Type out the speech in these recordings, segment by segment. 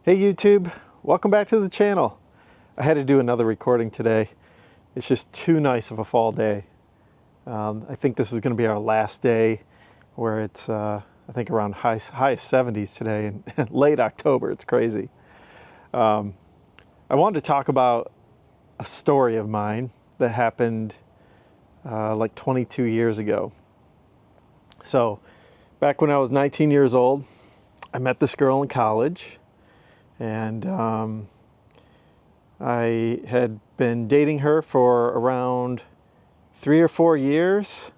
Hey YouTube, welcome back to the channel. I had to do another recording today. It's just too nice of a fall day. I think this is going to be our last day where it's, I think around high 70s today and late October. It's crazy. I wanted to talk about a story of mine that happened like 22 years ago. So back when I was 19 years old, I met this girl in college. And I had been dating her for around 3 or 4 years.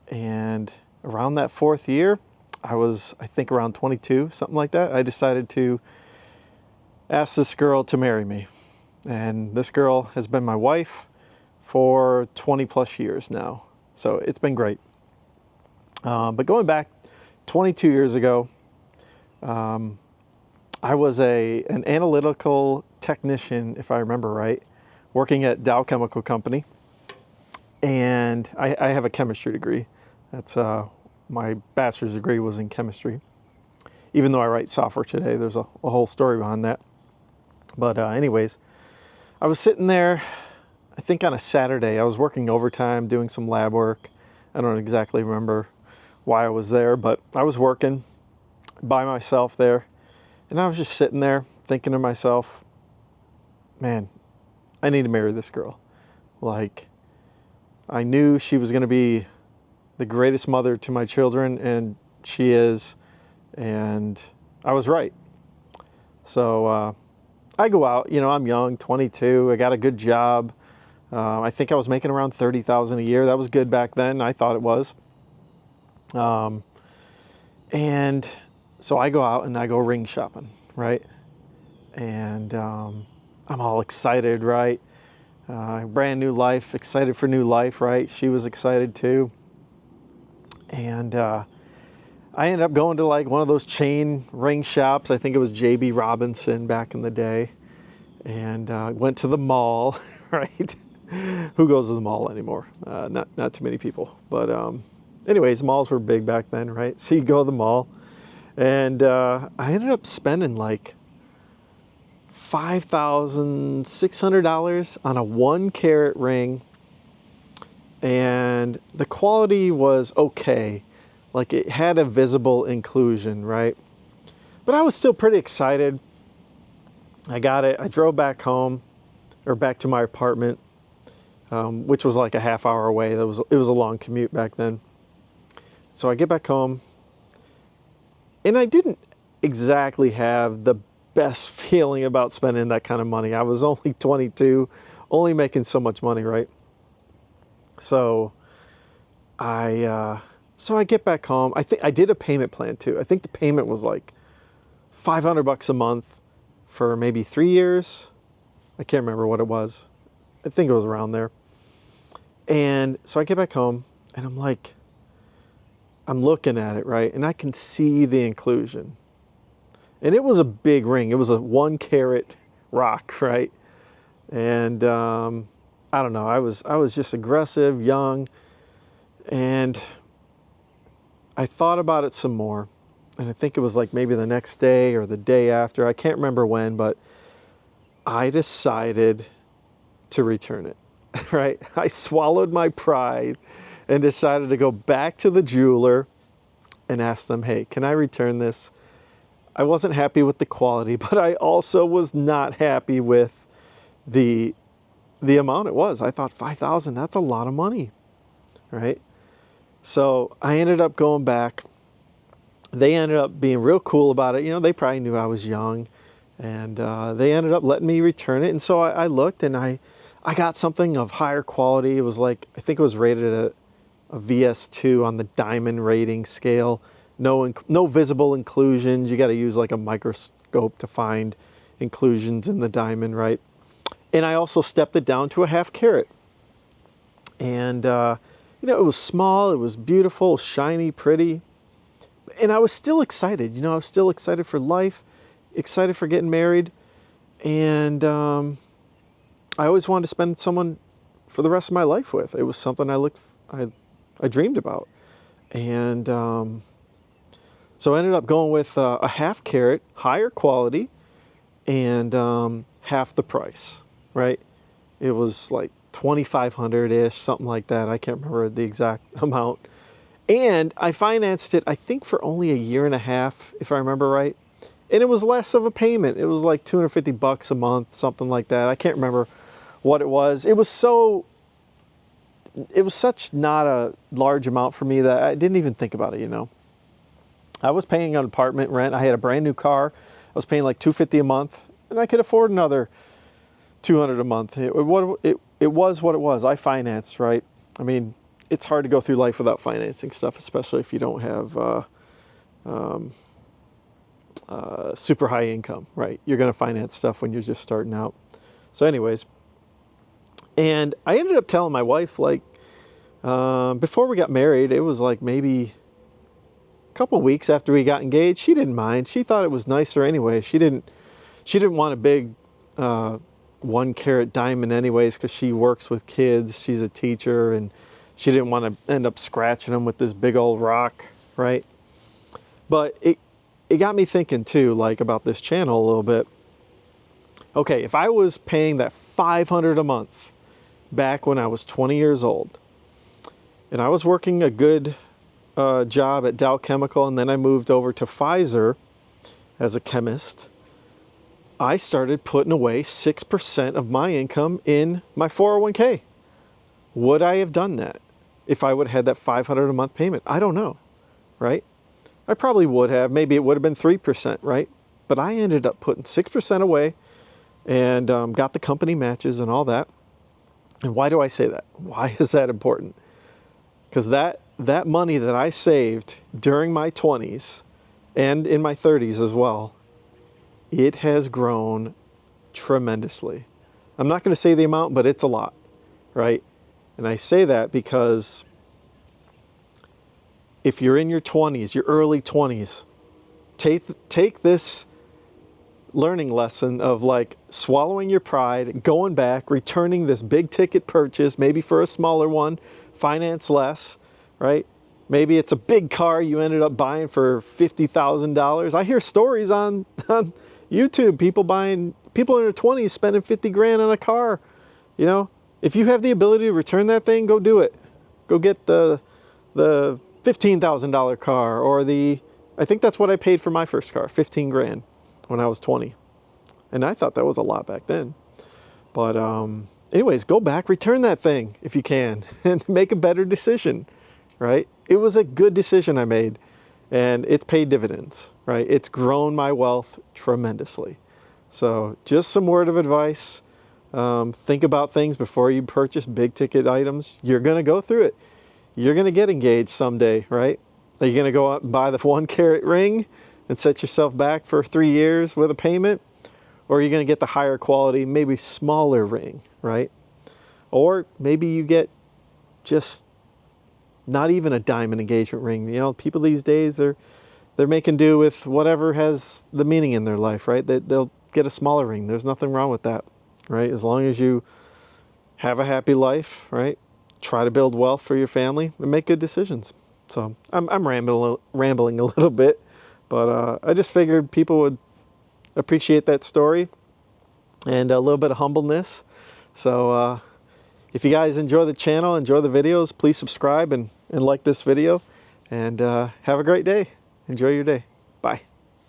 And around that 4th year, I was, I think, around 22, something like that. I decided to ask this girl to marry me. And this girl has been my wife for 20 plus years now. So it's been great. But going back 22 years ago, I was an analytical technician, if I remember right, working at Dow Chemical Company. And I have a chemistry degree. That's my bachelor's degree was in chemistry. Even though I write software today, there's a whole story behind that. But anyways, I was sitting there, I think on a Saturday. I was working overtime, doing some lab work. I don't exactly remember why I was there, but I was working by myself there. And I was just sitting there thinking to myself, man, I need to marry this girl. Like, I knew she was going to be the greatest mother to my children, and she is, and I was right. So I go out, you know, I'm young, 22, I got a good job. I think I was making around $30,000 a year. That was good back then. I thought it was. And so I go out and I go ring shopping, right? And I'm all excited, right? Brand new life, excited for new life, right? She was excited too. And I ended up going to like one of those chain ring shops. I think it was J.B. Robinson back in the day. And went to the mall, right? Who goes to the mall anymore? Not too many people. But anyways, malls were big back then, right? So you go to the mall. And I ended up spending like $5,600 on a 1-carat ring. And the quality was okay. Like, it had a visible inclusion, right? But I was still pretty excited. I got it. I drove back home, or back to my apartment, which was like a half hour away. It was a long commute back then. So I get back home. And I didn't exactly have the best feeling about spending that kind of money. I was only 22, only making so much money, right? So I get back home. I think I did a payment plan too. I think the payment was like $500 a month for maybe 3 years. I can't remember what it was. I think it was around there. And so I get back home and I'm like, I'm looking at it, right? And I can see the inclusion. And it was a big ring. It was a 1-carat rock, right? And I don't know. I was just aggressive, young. And I thought about it some more. And I think it was like maybe the next day or the day after. I can't remember when, but I decided to return it, right? I swallowed my pride and decided to go back to the jeweler and ask them, hey, can I return this? I wasn't happy with the quality, but I also was not happy with the amount it was. I thought $5,000, that's a lot of money, right? So I ended up going back. They ended up being real cool about it. You know, they probably knew I was young, and they ended up letting me return it. And so I looked, and I got something of higher quality. It was like, I think it was rated at a VS2 on the diamond rating scale. No visible inclusions. You got to use like a microscope to find inclusions in the diamond, right? And I also stepped it down to a 1/2 carat. And, you know, it was small, it was beautiful, shiny, pretty. And I was still excited. You know, I was still excited for life, excited for getting married. And I always wanted to spend someone for the rest of my life with. It was something I dreamed about. And so I ended up going with a 1/2 carat, higher quality, and half the price, right? It was like 2,500-ish, something like that. I can't remember the exact amount. And I financed it, I think, for only a year and a half, if I remember right. And it was less of a payment. It was like $250 a month, something like that. I can't remember what it was. It was such not a large amount for me that I didn't even think about it, you know. I was paying an apartment rent. I had a brand new car. I was paying like $250 a month, and I could afford another $200 a month. It was what it was. I financed, right? I mean, it's hard to go through life without financing stuff, especially if you don't have super high income, right? You're going to finance stuff when you're just starting out. So anyways, and I ended up telling my wife, like, before we got married, it was like maybe a couple weeks after we got engaged. She didn't mind. She thought it was nicer anyway. She didn't want a big 1-carat diamond anyways, because she works with kids. She's a teacher, and she didn't want to end up scratching them with this big old rock, right? But it got me thinking too, like, about this channel a little bit. Okay, if I was paying that $500 a month back when I was 20 years old, and I was working a good job at Dow Chemical, and then I moved over to Pfizer as a chemist, I started putting away 6% of my income in my 401k. Would I have done that if I would have had that $500 a month payment? I don't know, right? I probably would have. Maybe it would have been 3%, right? But I ended up putting 6% away and got the company matches and all that. And why do I say that? Why is that important? Because that money that I saved during my 20s and in my 30s as well, it has grown tremendously. I'm not going to say the amount, but it's a lot, right? And I say that because if you're in your 20s, your early 20s, take this learning lesson of, like, swallowing your pride, going back, returning this big ticket purchase, maybe for a smaller one, finance less, right? Maybe it's a big car you ended up buying for $50,000. I hear stories on YouTube, people in their 20s spending 50 grand on a car. You know, if you have the ability to return that thing, go do it. Go get the $15,000 car, or I think that's what I paid for my first car, 15 grand when I was 20. And I thought that was a lot back then. But anyways, go back, return that thing if you can, and make a better decision, right? It was a good decision I made, and it's paid dividends, right? It's grown my wealth tremendously. So just some word of advice. Think about things before you purchase big ticket items. You're going to go through it. You're going to get engaged someday, right? Are you going to go out and buy the 1-carat ring and set yourself back for 3 years with a payment? Or are you going to get the higher quality, maybe smaller ring, right? Or maybe you get just not even a diamond engagement ring. You know, people these days, they're making do with whatever has the meaning in their life, right? They'll get a smaller ring. There's nothing wrong with that, right? As long as you have a happy life, right? Try to build wealth for your family and make good decisions. So I'm rambling a little bit, but I just figured people would appreciate that story and a little bit of humbleness. So if you guys enjoy the channel, enjoy the videos, please subscribe and like this video, and have a great day. Enjoy your day. Bye.